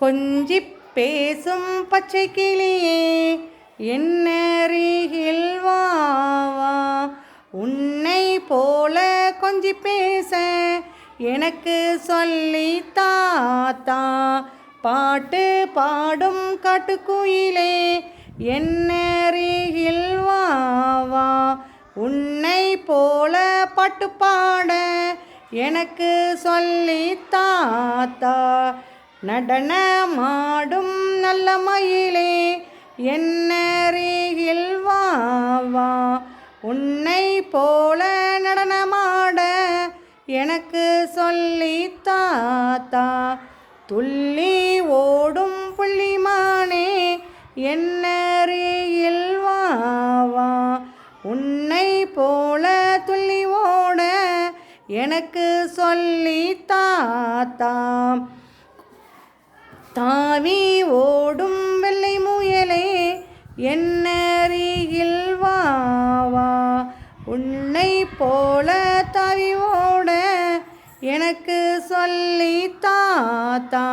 கொஞ்சி பேசும் பச்சை கிளியே என்னருகில் வா வா. உன்னை போல கொஞ்சி பேச எனக்கு சொல்லி தாத்தா. பாட்டு பாடும் காட்டுக்குயிலே என்னருகில் வா வா. உன்னை போல பாட்டு பாட எனக்கு சொல்லி தாத்தா. நடனமாடும் நல்ல மயிலே என்னருகில் வா வா. உன்னை போல நடனமாட எனக்கு சொல்லி தாத்தா. துள்ளி ஓடும் புள்ளிமானே என்னருகில் வா வா. உன்னை போல துள்ளி ஓட எனக்கு சொல்லி தாத்தா. தாவி ஓடும் வெள்ளை முயலே என்னருகில் வா வா. உன்னை போல தாவி ஓட எனக்கு சொல்லி தாத்தா.